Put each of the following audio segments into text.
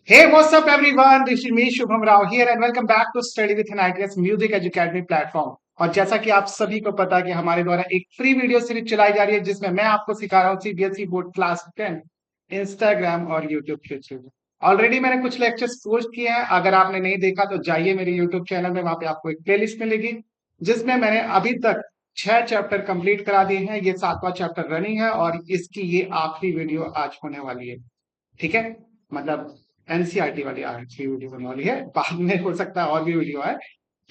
Hey, what's up, everyone? This is me, Shubham Rao here, and welcome back to Study with an ITS Music Academy platform. और जैसा कि आप सभी को पता है कि हमारे द्वारा एक फ्री वीडियो सीरीज चलाई जा रही है जिसमें मैं आपको सिखा रहा हूँ सीबीएसई बोर्ड क्लास 10 इंस्टाग्राम और यूट्यूब के थ्रू। ऑलरेडी मैंने कुछ लेक्चर्स पोस्ट किए हैं। अगर आपने नहीं देखा तो जाइए मेरे यूट्यूब चैनल में, वहां पे आपको एक प्लेलिस्ट मिलेगी जिसमें मैंने अभी तक 6 चैप्टर कंप्लीट करा दिए हैं। ये 7वां चैप्टर रनिंग है और इसकी ये आखिरी वीडियो आज होने वाली है। ठीक है, मतलब एनसीईआरटी वाली आखिरी वीडियो होने वाली है। बाद में हो सकता है और भी वीडियो है।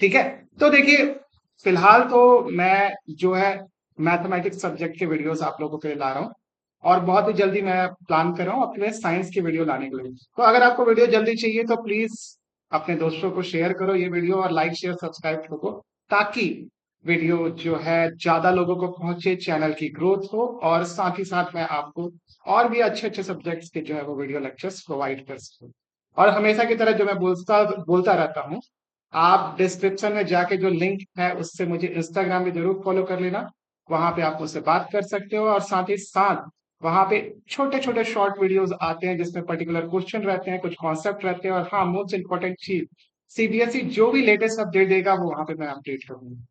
ठीक है, तो देखिए, फिलहाल तो मैं जो है मैथमेटिक्स सब्जेक्ट के वीडियोस आप लोगों के लिए ला रहा हूँ और बहुत ही जल्दी मैं प्लान कर रहा हूँ अपने साइंस की वीडियो लाने के लिए। तो अगर आपको वीडियो जल्दी चाहिए तो प्लीज अपने दोस्तों को शेयर करो ये वीडियो और लाइक शेयर सब्सक्राइब करो, ताकि वीडियो जो है ज्यादा लोगों को पहुंचे, चैनल की ग्रोथ हो और साथ ही साथ मैं आपको और भी अच्छे अच्छे सब्जेक्ट्स के जो है वो वीडियो लेक्चर्स प्रोवाइड कर सकूं। और हमेशा की तरह जो मैं बोलता बोलता रहता हूँ, आप डिस्क्रिप्शन में जाके जो लिंक है उससे मुझे इंस्टाग्राम पे जरूर फॉलो कर लेना। वहां पे आप मुझसे बात कर सकते हो और साथ ही साथ वहां पे छोटे छोटे शॉर्ट वीडियोस आते हैं जिसमें पर्टिकुलर क्वेश्चन रहते हैं, कुछ कॉन्सेप्ट रहते हैं और हाँ, मोस्ट इंपॉर्टेंट चीज, सीबीएसई जो भी लेटेस्ट अपडेट देगा वो वहां पे मैं अपडेट करूंगा।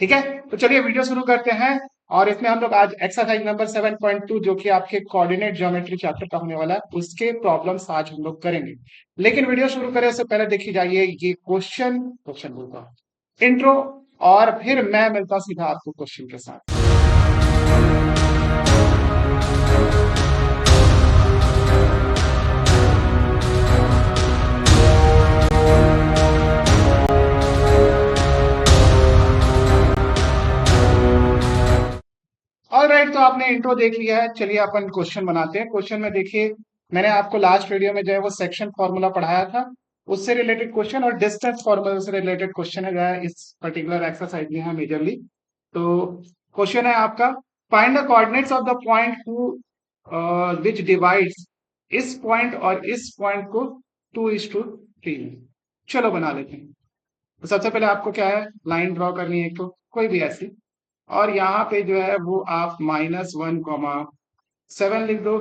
ठीक है, तो चलिए वीडियो शुरू करते हैं। और इसमें हम लोग आज एक्सरसाइज नंबर 7.2 जो कि आपके कोऑर्डिनेट ज्योमेट्री चैप्टर का होने वाला है, उसके प्रॉब्लम्स आज हम लोग करेंगे। लेकिन वीडियो शुरू करें उससे पहले देखी जाइए ये क्वेश्चन क्वेश्चन बोलता हूँ इंट्रो, और फिर मैं मिलता सीधा आपको क्वेश्चन के साथ। ऑल राइट, तो आपने इंट्रो देख लिया है, चलिए अपन क्वेश्चन बनाते हैं। क्वेश्चन में देखिए, मैंने आपको लास्ट वीडियो में जो है वो सेक्शन फॉर्मूला पढ़ाया था, उससे रिलेटेड क्वेश्चन और डिस्टेंस फॉर्मूला से रिलेटेड क्वेश्चन है जो है इस पर्टिकुलर एक्सरसाइज में है मेजरली। तो क्वेश्चन है आपका, find the coordinates of the point who which divides इस पॉइंट और इस पॉइंट को 2:3 में। चलो बना लेते हैं। तो सबसे पहले आपको क्या है, लाइन ड्रॉ करनी है, एक तो कोई भी ऐसी, और यहाँ पे जो है वो आप -1, 7 लिख दो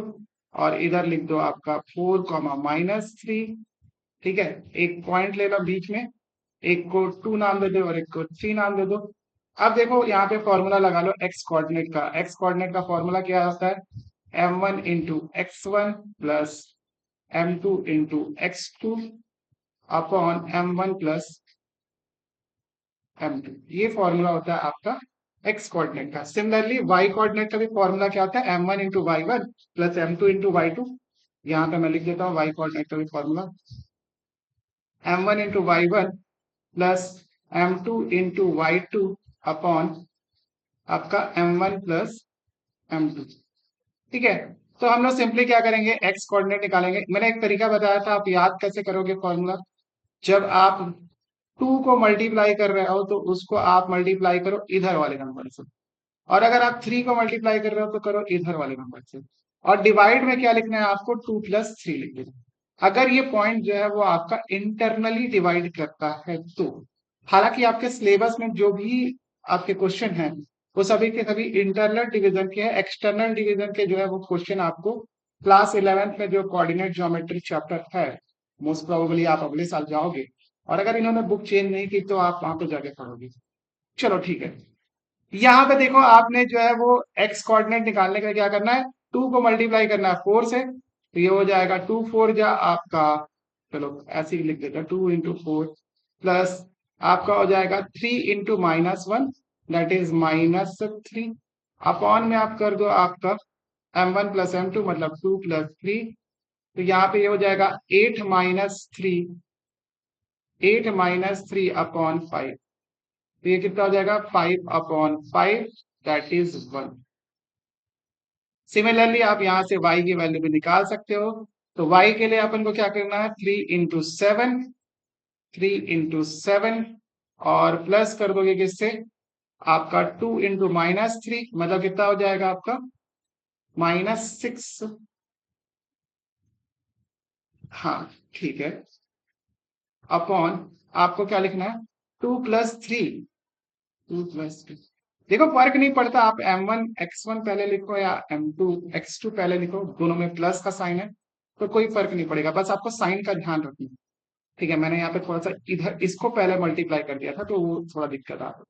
और इधर लिख दो आपका 4, -3। ठीक है, एक पॉइंट ले लो बीच में, एक को 2 नाम दे दो और एक को 3 नाम दे दो। अब देखो यहाँ पे फॉर्मूला लगा लो एक्स कोऑर्डिनेट का। एक्स कोऑर्डिनेट का फॉर्मूला क्या होता है, m1 × x1 plus m2 × x2 upon m1 + m2। ये फॉर्मूला होता है आपका एक्स कोऑर्डिनेट का। सिमिलरली वाई कोऑर्डिनेट का भी फॉर्मूला क्या होता है, m1 × y1 plus m2 × y2। यहाँ पे मैं लिख देता हूँ वाई कोऑर्डिनेट का भी formula, m1 × y1 plus m2 × y2 upon आपका m1 + m2। ठीक है, तो हम लोग सिंपली क्या करेंगे, एक्स कोऑर्डिनेट निकालेंगे। मैंने एक तरीका बताया था, आप याद कैसे करोगे फॉर्मूला, जब आप 2 को मल्टीप्लाई कर रहे हो तो उसको आप मल्टीप्लाई करो इधर वाले नंबर से, और अगर आप 3 को मल्टीप्लाई कर रहे हो तो करो इधर वाले नंबर से। और डिवाइड में क्या लिखना है आपको, 2 + 3 लिख देना। अगर ये पॉइंट जो है वो आपका इंटरनली डिवाइड करता है तो, हालांकि आपके सिलेबस में जो भी आपके क्वेश्चन हैं वो सभी के सभी इंटरनल डिवीजन के हैं। एक्सटर्नल डिवीजन के जो है वो क्वेश्चन आपको क्लास 11th में जो कोऑर्डिनेट ज्योमेट्री चैप्टर है, मोस्ट प्रोबेबली आप अगले साल जाओगे, और अगर इन्होंने बुक चेंज नहीं की तो आप वहां पे जाके पढ़ोगे। चलो ठीक है, यहाँ पे देखो आपने जो है वो एक्स कोऑर्डिनेट निकालने के लिए क्या करना है, 2 को मल्टीप्लाई करना है 4 से, तो ये हो जाएगा 2 4 जा आपका, चलो ऐसे ही लिख देता, 2 × 4 प्लस आपका हो जाएगा 3 × -1, दैट इज -3। अपॉन में आप कर दो आपका m1 + m2 मतलब 2 + 3। तो यहाँ पे ये हो जाएगा 8 - 3 अपॉन 5। तो ये कितना हो जाएगा, 5/5, दैट इज 1। सिमिलरली आप यहां से y की वैल्यू भी निकाल सकते हो। तो y के लिए अपन को क्या करना है, 3 × 7 और प्लस कर दोगे किससे, आपका 2 × -3 मतलब कितना हो जाएगा आपका -6। हाँ ठीक है, अपॉन आपको क्या लिखना है, 2 + 3। देखो फर्क नहीं पड़ता, आप m1 x1 पहले लिखो या m2 x2 पहले लिखो, दोनों में प्लस का साइन है। तो कोई फर्क नहीं पड़ेगा, बस आपको साइन का ध्यान रखना। ठीक है, मैंने यहाँ पे थोड़ा सा इधर इसको पहले मल्टीप्लाई कर दिया था तो वो थोड़ा दिक्कत आ रहा।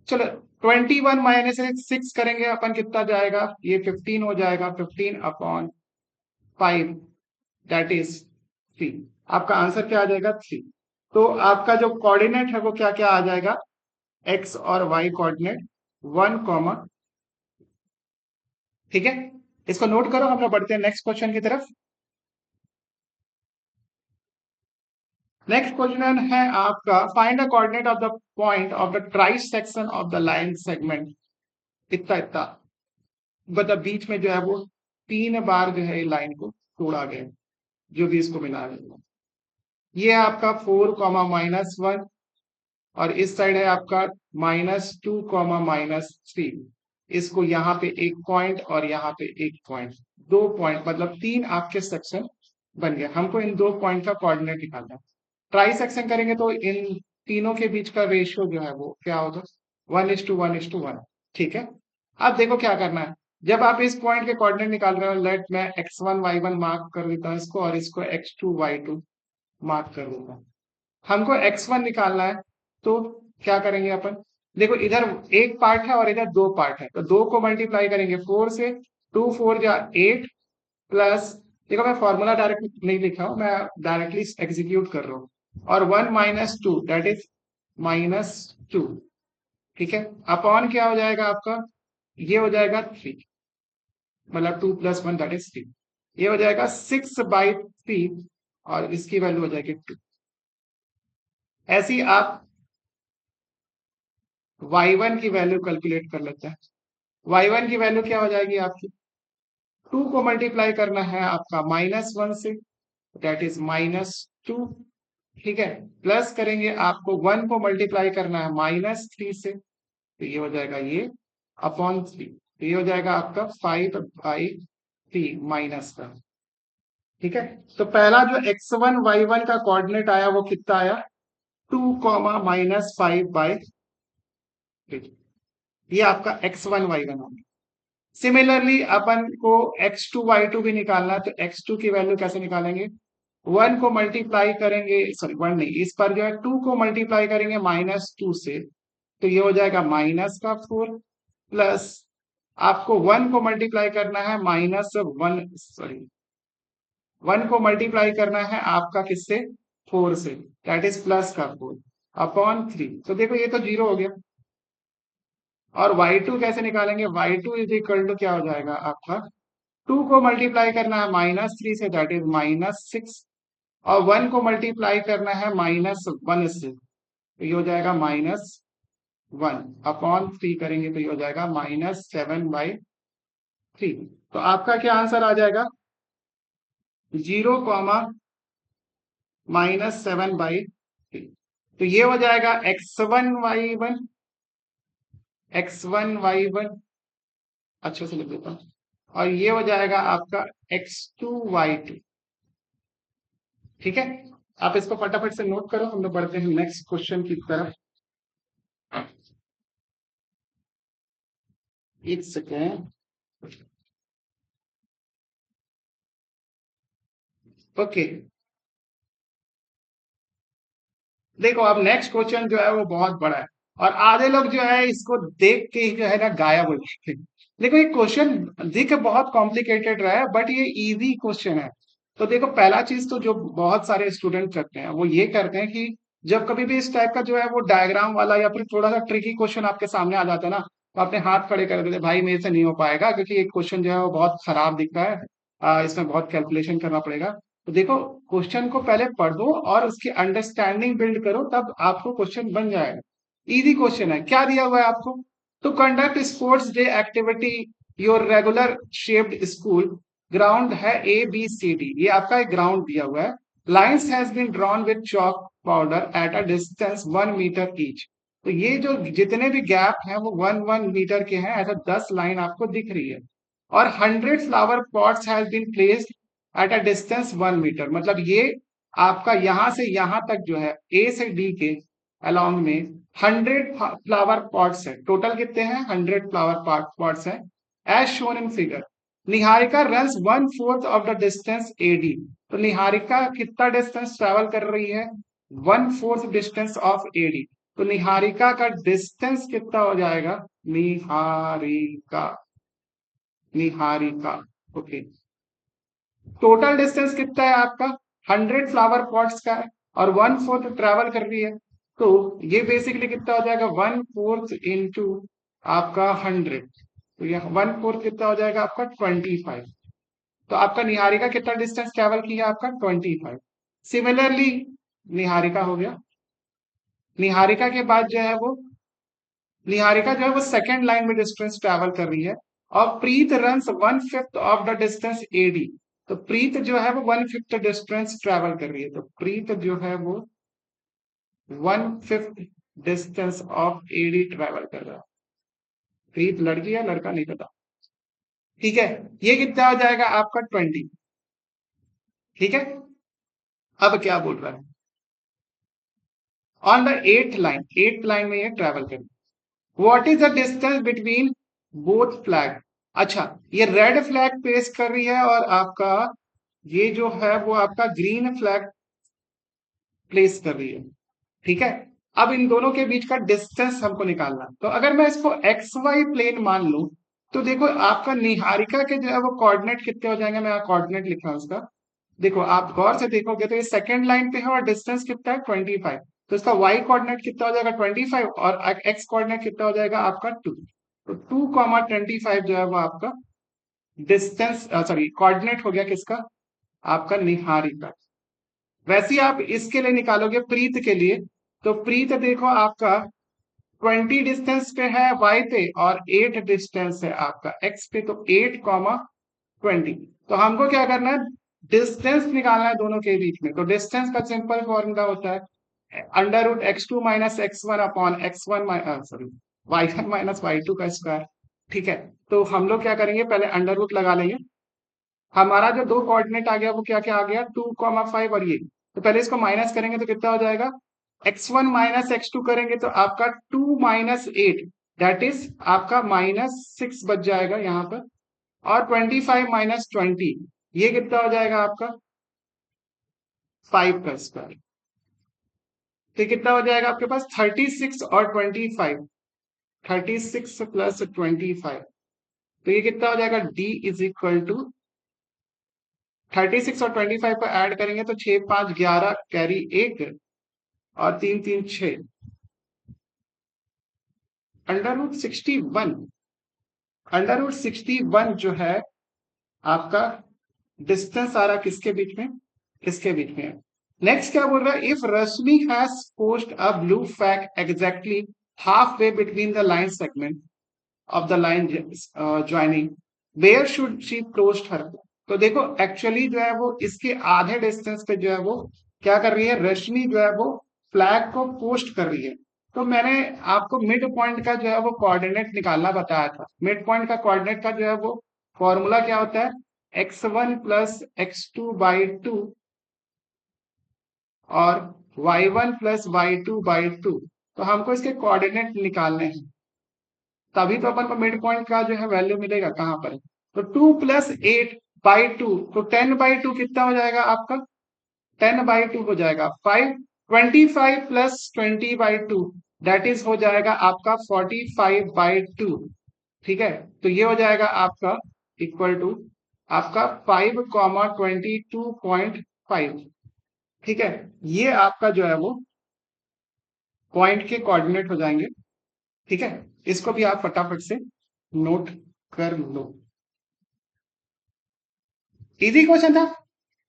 चलो 21 माइनस 6 करेंगे अपन, कितना जाएगा, ये 15 हो जाएगा, 15/5 दैट इज 3। आपका आंसर क्या आ जाएगा, 3। तो आपका जो कोऑर्डिनेट है वो क्या क्या आ जाएगा, एक्स और वाई कोऑर्डिनेट 1, ठीक है। इसको नोट करो, हम लोग बढ़ते हैं नेक्स्ट क्वेश्चन की तरफ। नेक्स्ट क्वेश्चन है आपका, find the coordinate of the point of the ट्राइस section of the line segment, इतना इतना, मतलब बीच में जो है वो 3 बार जो है लाइन को तोड़ा गया, जो भी इसको मिला है। ये आपका 4, -1, और इस साइड है आपका -2, -3। इसको यहाँ पे एक पॉइंट और यहाँ पे एक पॉइंट, 2 पॉइंट, मतलब 3 आपके सेक्शन बन गए। हमको इन 2 पॉइंट का कोऑर्डिनेट निकालना है। ट्राई सेक्शन करेंगे तो इन तीनों के बीच का रेशियो जो है वो क्या होगा, 1:1:1। ठीक है, अब देखो क्या करना है। जब आप इस पॉइंट के कोऑर्डिनेट निकाल रहे हो, लेट मैं x1 y1 मार्क कर देता हूँ इसको, और इसको x2 y2 मार्क कर देता हूँ। हमको x1 निकालना है, तो क्या करेंगे अपन, देखो इधर एक पार्ट है और इधर 2 पार्ट है, तो 2 को मल्टीप्लाई करेंगे 4 से, 2 4 8 प्लस, देखो मैं फॉर्मूला डायरेक्ट नहीं लिखा हूं, मैं डायरेक्टली एग्जीक्यूट कर रहा हूं, और 1 - 2 दैट इज -2। ठीक है, अपॉन क्या हो जाएगा आपका, ये हो जाएगा 3, मतलब 2 + 1 दैट इज 3। ये हो जाएगा 6/3, और इसकी वैल्यू हो जाएगी 2। ऐसे ही आप y1 की वैल्यू कैलकुलेट कर लेते हैं। y1 की वैल्यू क्या हो जाएगी आपकी, 2 को मल्टीप्लाई करना है आपका -1 से, दैट इज -2। ठीक है, प्लस करेंगे आपको 1 को मल्टीप्लाई करना है -3 से, तो ये हो जाएगा ये अपॉन 3, तो ये हो जाएगा आपका 5/3 माइनस का। ठीक है, तो पहला जो x1 y1 का कोऑर्डिनेट आया वो कितना आया, 2, -5/3। ये आपका x1 y1 होगा। सिमिलरली अपन को x2 y2 भी निकालना है, तो x2 की वैल्यू कैसे निकालेंगे, 1 को मल्टीप्लाई करेंगे, सॉरी 1 नहीं, इस पर जो है 2 को मल्टीप्लाई करेंगे -2 से, तो ये हो जाएगा -4, प्लस आपको 1 को मल्टीप्लाई करना है -1, सॉरी 1 को मल्टीप्लाई करना है आपका किससे, 4 से, दैट इज +4 अपॉन 3। तो देखो ये तो 0 हो गया। और y2 कैसे निकालेंगे, y2 इज इक्वल टू क्या हो जाएगा आपका, 2 को मल्टीप्लाई करना है -3 से, दैट इज -6, और 1 को मल्टीप्लाई करना है -1 से, तो ये हो जाएगा -1 अपॉन 3 करेंगे, तो ये हो जाएगा -7/3। तो आपका क्या आंसर आ जाएगा, 0, -7/3। तो ये हो जाएगा x1 y1 अच्छे से लिख देता हूँ, और ये हो जाएगा आपका x2 y2। ठीक है, आप इसको फटाफट से नोट करो, हम लोग बढ़ते हैं नेक्स्ट क्वेश्चन की तरफ। एक सेकेंड, ओके। देखो अब नेक्स्ट क्वेश्चन जो है वो बहुत बड़ा है, और आधे लोग जो है इसको देख के ही जो है ना गायब हो जाते हैं। देखो ये क्वेश्चन दिख बहुत कॉम्प्लिकेटेड रहा है, बट ये इजी क्वेश्चन है। तो देखो पहला चीज तो जो बहुत सारे स्टूडेंट करते हैं वो ये करते हैं कि जब कभी भी इस टाइप का जो है वो डायग्राम वाला या फिर थोड़ा सा ट्रिकी क्वेश्चन आपके सामने आ जाता है ना, तो अपने हाथ खड़े कर देते हैं, भाई मेरे से नहीं हो पाएगा, क्योंकि ये क्वेश्चन जो है वो बहुत खराब दिख रहा है, इसमें बहुत कैलकुलेशन करना पड़ेगा। तो देखो क्वेश्चन को पहले पढ़ो और उसकी अंडरस्टैंडिंग बिल्ड करो, तब आपको क्वेश्चन बन जाएगा। इजी क्वेश्चन है, क्या दिया हुआ है आपको, to conduct sports day activity your regular shaped school ground है ABCD, ये आपका एक ग्राउंड दिया हुआ है। Lines has been drawn with chalk powder at a distance 1 metre each. तो ये जो जितने भी गैप हैं वो 1 1 मीटर के हैं, ऐसा 10 लाइन आपको दिख रही है। और 100 flower pots has been placed at a distance 1 metre, मतलब ये आपका यहां से यहां तक जो है A से D के अलोंग में 100 फ्लावर पॉट्स है। टोटल कितने हैं, 100 फ्लावर पॉट्स है, as shown in figure. Niharika runs 1/4 of the distance AD. तो निहारिका कितना डिस्टेंस ट्रेवल कर रही है? 1/4 डिस्टेंस ऑफ एडी। तो निहारिका का डिस्टेंस कितना हो जाएगा? Niharika, Niharika, okay. Total distance कितना है आपका? 100 फ्लावर पॉट्स का है और 1/4 ट्रेवल कर रही है। तो ये बेसिकली कितना हो जाएगा? 1/4 इंटू आपका 100। तो ये 1/4 कितना हो जाएगा आपका? 25। तो आपका निहारिका कितना डिस्टेंस ट्रेवल किया? आपका 25। सिमिलरली निहारिका हो गया। निहारिका के बाद जो है वो, निहारिका जो है वो सेकेंड लाइन में डिस्टेंस ट्रेवल कर रही है। और Preet runs 1/5 of the distance AD. तो प्रीत जो है वो 1/5 डिस्टेंस ट्रेवल कर रही है। तो प्रीत जो है वो 1/5 डिस्टेंस ऑफ एडी ट्रेवल कर रहा है। प्रीत लड़की या लड़का नहीं पता, ठीक है। ये कितना हो जाएगा आपका? 20, ठीक है। अब क्या बोल रहा है? ऑन द एट लाइन में ये ट्रेवल कर, what is the distance between both flag. अच्छा, ये रेड फ्लैग पेश कर रही है और आपका ये जो है वो आपका ग्रीन फ्लैग प्लेस कर रही है, ठीक है। अब इन दोनों के बीच का डिस्टेंस हमको निकालना है। तो अगर मैं इसको एक्स वाई प्लेन मान लूं, तो देखो आपका निहारिका के जो है वो कोऑर्डिनेट कितने हो जाएंगे? मैं कोऑर्डिनेट लिख रहा हूं उसका। देखो आप गौर से देखोगे तो ये सेकंड लाइन पे है और डिस्टेंस कितना है? 25। तो इसका वाई कोऑर्डिनेट कितना हो जाएगा? 25। और एक्स कोऑर्डिनेट कितना हो जाएगा आपका? 2। तो 2,25 जो है वो आपका डिस्टेंस, सॉरी कोऑर्डिनेट हो गया किसका? आपका निहारिका। वैसे ही आप इसके लिए निकालोगे प्रीत के लिए, तो प्रीत देखो आपका 20 डिस्टेंस पे है वाई पे और 8 डिस्टेंस है आपका एक्स पे। तो 8,20। तो हमको क्या करना है? डिस्टेंस निकालना है दोनों के बीच में। तो डिस्टेंस का सिंपल फॉर्मूला होता है √x2 - x1 upon x1 sorry y1 - y2 का स्क्वायर, ठीक है। तो हम लोग क्या करेंगे? पहले अंडर रूट लगा लेंगे। हमारा जो दो कोऑर्डिनेट आ गया वो क्या क्या आ गया? 2,5 और ये। तो पहले इसको माइनस करेंगे तो कितना हो जाएगा? x1 - x2 करेंगे तो आपका 2 - 8 दैट इज आपका -6 बच जाएगा यहाँ पर। और 25 - 20 ये कितना हो जाएगा आपका? 5 का स्क्वायर। तो कितना हो जाएगा आपके पास? 36 और 25, 36 प्लस 25। तो ये कितना हो जाएगा? d इज इक्वल टू 36 और 25 को ऐड करेंगे तो 6 5 11 कैरी 1 और 3 3 6 √61। √61 जो है आपका डिस्टेंस आ रहा किसके बीच में? किसके बीच में? नेक्स्ट क्या बोल रहा है? If Rashmi has post a blue flag exactly half way between the line segment of the line joining, where should she post her. तो देखो एक्चुअली जो है वो इसके आधे डिस्टेंस पे जो है वो क्या कर रही है? रश्मि जो है वो फ्लैग को पोस्ट कर रही है। तो मैंने आपको मिड पॉइंट का जो है वो कोऑर्डिनेट निकालना बताया था। मिड पॉइंट का कोऑर्डिनेट का जो है वो फॉर्मूला क्या होता है? x1 + x2/2 और y1 + y2/2। तो हमको इसके कोऑर्डिनेट निकालने हैं, तभी तो अपन को मिड पॉइंट का जो है वैल्यू मिलेगा। कहां पर? तो 2 + 8/2, तो 10/2 कितना हो जाएगा आपका? 10/2 हो जाएगा 5। 25 + 20/2 दैट इज हो जाएगा आपका 45/2, ठीक है। तो ये हो जाएगा आपका इक्वल टू आपका 5,22.5, ठीक है। ये आपका जो है वो पॉइंट के कोऑर्डिनेट हो जाएंगे, ठीक है। इसको भी आप फटाफट से नोट कर लो। इजी क्वेश्चन था।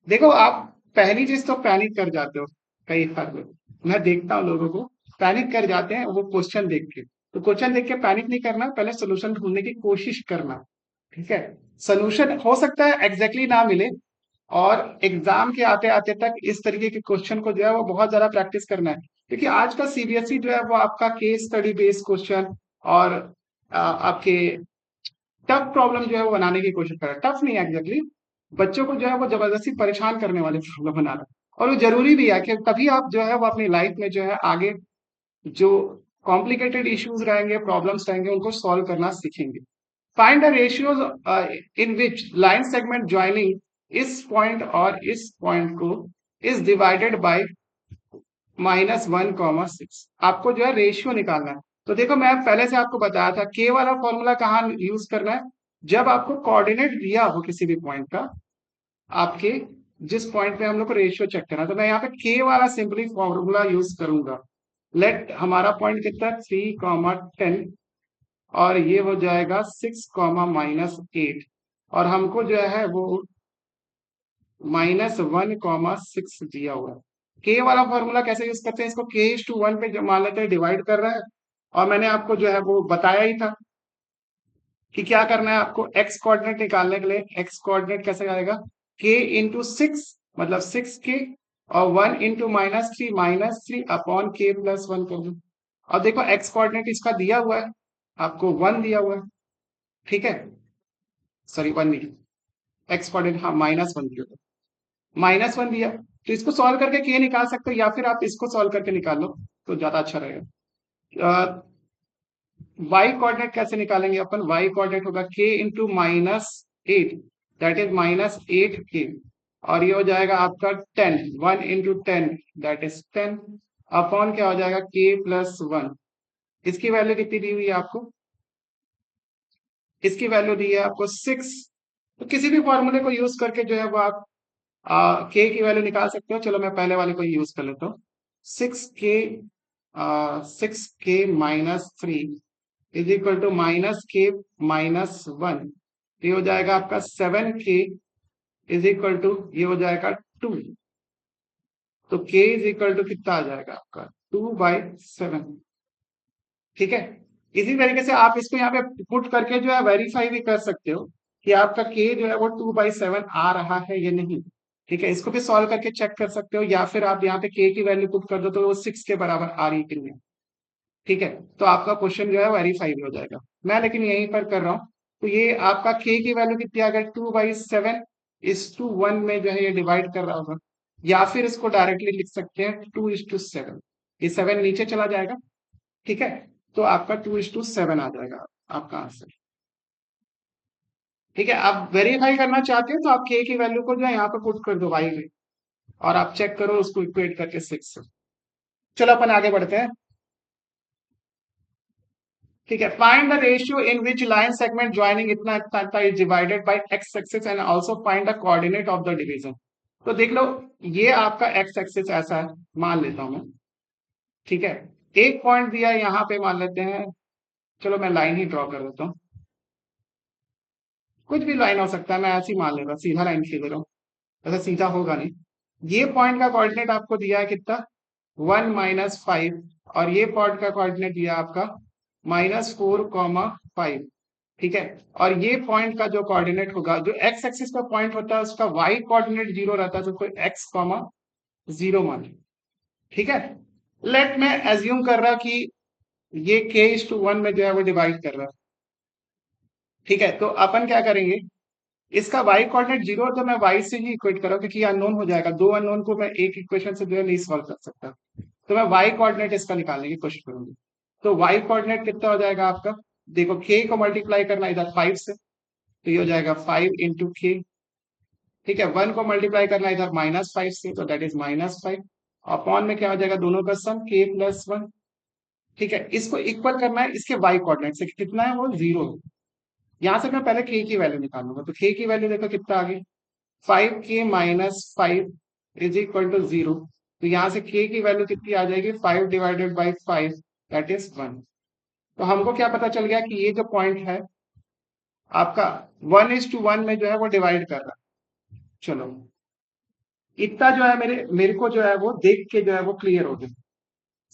देखो आप पहली चीज तो पैनिक कर जाते हो कई बार लोग, मैं देखता हूँ लोगों को पैनिक कर जाते हैं वो क्वेश्चन देख के। तो क्वेश्चन देख के पैनिक नहीं करना, पहले सोल्यूशन ढूंढने की कोशिश करना, ठीक है। सोल्यूशन हो सकता है एग्जैक्टली ना मिले, और एग्जाम के आते आते तक इस तरीके के क्वेश्चन को जो है वो बहुत ज्यादा प्रैक्टिस करना है। क्योंकि आज का सीबीएसई जो है वो आपका केस स्टडी बेस्ड क्वेश्चन और आपके टफ प्रॉब्लम जो है वो बनाने की कोशिश कर रहा है। टफ नहीं एग्जैक्टली, बच्चों को जो है वो जबरदस्ती परेशान करने वाले प्रॉब्लम बना रहा है। और वो जरूरी भी है कि तभी आप जो है वो अपनी लाइफ में जो है आगे जो कॉम्प्लिकेटेड इश्यूज रहेंगे, प्रॉब्लम्स रहेंगे, उनको सॉल्व करना सीखेंगे। Find the ratios in which line segment joining इस पॉइंट और इस पॉइंट को इज डिवाइडेड बाय -1, 6। आपको जो है रेशियो निकालना है। तो देखो मैं पहले से आपको बताया था के वाला फॉर्मूला कहाँ यूज करना है, जब आपको कोऑर्डिनेट दिया हो किसी भी पॉइंट का, आपके जिस पॉइंट पे हम लोग को रेशियो चेक करना है, तो मैं यहाँ पे के वाला सिंपली फॉर्मूला यूज करूंगा। लेट हमारा पॉइंट कितना, 3, 10, और ये हो जाएगा 6, -8, और हमको जो है वो -1, 6 दिया हुआ है। के वाला फॉर्मूला कैसे यूज करते हैं, इसको k:1 पे जो मान लेते हैं डिवाइड कर रहा है, और मैंने आपको जो है वो बताया ही था कि क्या करना है आपको एक्स कोऑर्डिनेट निकालने के लिए। एक्स कोऑर्डिनेट कैसे आएगा, k×6 मतलब 6k, और 1 × -3 अपॉन k+1 कर दो। और देखो एक्स कोऑर्डिनेट इसका दिया हुआ है, आपको 1 दिया हुआ है, ठीक है, सॉरी 1 नहीं, एक्स कोऑर्डिनेट हाँ -1 दिया, -1 दिया, तो इसको सॉल्व करके के निकाल सकते हो, या फिर आप इसको सॉल्व करके निकाल लो तो ज्यादा अच्छा रहेगा। वाई कोऑर्डिनेट कैसे निकालेंगे अपन, वाई कोऑर्डिनेट होगा k×-8, दैट इज -8k, और ये हो जाएगा आपका 10, 1 × 10 दैट इज 10, अपॉन क्या हो जाएगा k+1। इसकी वैल्यू कितनी दी हुई है आपको, इसकी वैल्यू दी है आपको 6। तो किसी भी फॉर्मूले को यूज करके जो है वो आप के की वैल्यू निकाल सकते हो। चलो मैं पहले वाले को यूज कर लेता हूँ। 6k is equal to -k-1, ये हो जाएगा आपका 7k इज इक्वल टू, ये हो जाएगा 2, तो k इज इक्वल टू कितना आ जाएगा आपका 2/7, ठीक है। इसी तरीके से आप इसको यहाँ पे पुट करके जो है वेरीफाई भी कर सकते हो कि आपका k जो है वो 2/7 आ रहा है या नहीं, ठीक है। इसको भी सॉल्व करके चेक कर सकते हो, या फिर आप यहाँ पे k की वैल्यू पुट कर दो तो वो 6 के बराबर आ रही है कि नहीं, ठीक है। तो आपका क्वेश्चन जो है वेरीफाई भी हो जाएगा। मैं लेकिन यहीं पर कर रहा हूँ, तो ये आपका k की वैल्यू कितनी आ गई, 2/7 1 में जो है ये डिवाइड कर रहा होगा, या फिर इसको डायरेक्टली लिख सकते हैं 2:7, ये 7 नीचे चला जाएगा, ठीक है। तो आपका 2:7 आ जाएगा आपका आंसर, ठीक है। आप वेरीफाई करना चाहते हो तो आप k की वैल्यू को जो है यहाँ पे पुट कर दो y में, और आप चेक करो उसको इक्वेट करके 6 से। चलो अपन आगे बढ़ते हैं, ठीक है। Find the ratio in which line segment joining इतना इतना इतना is divided by x axis, and also find the coordinate of the division. तो देख लो, ये आपका एक्स एक्सिस ऐसा है, मान लेता हूं मैं, ठीक है। एक पॉइंट दिया यहाँ पे, मान लेते हैं, चलो मैं लाइन ही ड्रॉ कर देता हूँ, कुछ भी लाइन हो सकता है, मैं ऐसे ही मान लेता हूँ, सीधा लाइन खींच रहा हूँ, ऐसा सीधा होगा नहीं। ये पॉइंट का कोऑर्डिनेट आपको दिया है कितना, 1 - 5, और ये पॉइंट का कोऑर्डिनेट दिया आपका -4, 5, ठीक है। और ये पॉइंट का जो कोऑर्डिनेट होगा, जो एक्स एक्सिस का पॉइंट होता है उसका वाई कोऑर्डिनेट 0 रहता है, तो कोई x, 0 मान, ठीक है। लेट मैं एज्यूम कर रहा कि ये k:1 में जो है वो डिवाइड कर रहा है, ठीक है। तो अपन क्या करेंगे, इसका y कोऑर्डिनेट 0 है तो मैं y से ही इक्वेट कर रहा हूं, क्योंकि अननोन हो जाएगा, दो अननोन को मैं एक इक्वेशन से जो है नहीं सॉल्व कर सकता, तो मैं y कोऑर्डिनेट इसका निकालने की कोशिश करूंगी। तो y कोऑर्डिनेट कितना हो जाएगा आपका, देखो k को मल्टीप्लाई करना इधर 5 से, तो ये हो जाएगा 5 × k, ठीक है। 1 को मल्टीप्लाई करना इधर -5 से, तो दैट इज -5, अपॉन में क्या हो जाएगा, दोनों का सम k+1, ठीक है। इसको इक्वल करना है इसके y कोऑर्डिनेट से, कितना है वो 0 है। यहां से मैं पहले k की वैल्यू निकालूंगा, तो k की वैल्यू देखो कितना आ गई, 5k-5 इज इक्वल टू 0, तो यहां से k की वैल्यू कितनी आ जाएगी, 5/5 दैट इज 1। तो हमको क्या पता चल गया कि ये जो पॉइंट है आपका 1:1 में जो है वो डिवाइड कर रहा है। चलो इतना जो है मेरे मेरे को जो है वो देख के जो है वो क्लियर हो गया।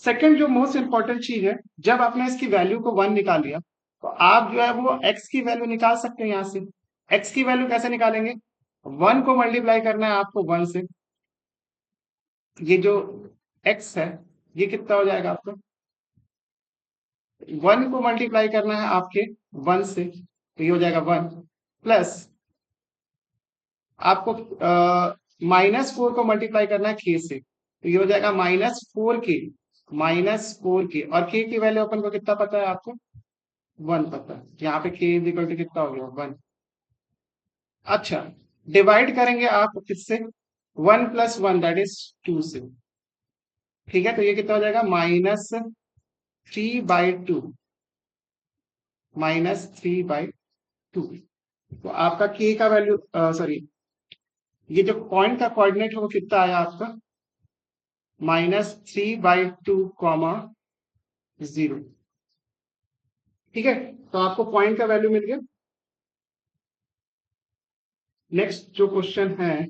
सेकंड जो मोस्ट इंपॉर्टेंट चीज है, जब आपने इसकी वैल्यू को 1 निकाल लिया, तो आप जो है वो x की वैल्यू निकाल सकते हैं। यहाँ से x की वैल्यू कैसे निकालेंगे, 1 को मल्टीप्लाई करना है आपको 1 से, ये जो x है ये कितना हो जाएगा आपका, 1 को मल्टीप्लाई करना है आपके 1 से, तो ये हो जाएगा 1, प्लस आपको -4 को मल्टीप्लाई करना है k से, तो ये हो जाएगा -4k, और k की वैल्यू अपन को कितना पता है आपको, वन पता है, यहाँ पे k इज इक्वल टू कितना हो गया, वन। अच्छा, डिवाइड करेंगे आप किससे, one plus one that is two से। ठीक है, तो ये कितना हो जाएगा, -3/2, -3/2। तो आपका k का वैल्यू, सॉरी, ये जो पॉइंट का कोऑर्डिनेट है वो कितना आया आपका, -3/2, 0। ठीक है, तो आपको पॉइंट का वैल्यू मिल गया। नेक्स्ट जो क्वेश्चन है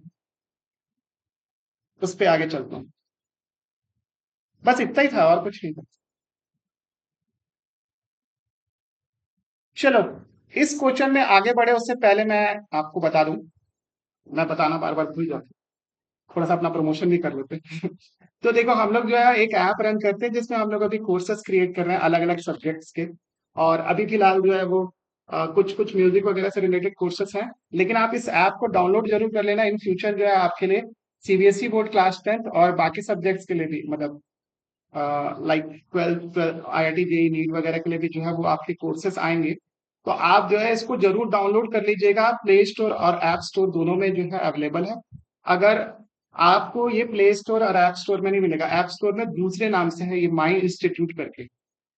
उस पे आगे चलता हूँ। बस इतना ही था और कुछ नहीं था। चलो, इस क्वेश्चन में आगे बढ़े उससे पहले मैं आपको बता दूं, मैं बताना बार बार भूल जाता हूं, थोड़ा सा अपना प्रमोशन भी कर लेते हैं। तो देखो, हम लोग जो है एक ऐप रन करते हैं जिसमें हम लोग अभी कोर्सेज क्रिएट कर रहे हैं अलग अलग सब्जेक्ट्स के। और अभी फिलहाल जो है वो कुछ कुछ म्यूजिक वगैरह से रिलेटेड कोर्सेज हैं। लेकिन आप इस ऐप को डाउनलोड जरूर कर लेना, इन फ्यूचर जो है आपके लिए सीबीएसई बोर्ड क्लास 10th और बाकी सब्जेक्ट्स के लिए भी, मतलब like 12th IIT JEE NEET वगैरह के लिए भी जो है वो आपके कोर्सेज आएंगे। तो आप जो है इसको जरूर डाउनलोड कर लीजिएगा, प्ले स्टोर और ऐप स्टोर दोनों में जो है अवेलेबल है। अगर आपको ये प्ले स्टोर और ऐप स्टोर में नहीं मिलेगा, ऐप स्टोर में दूसरे नाम से है, ये माई इंस्टीट्यूट करके।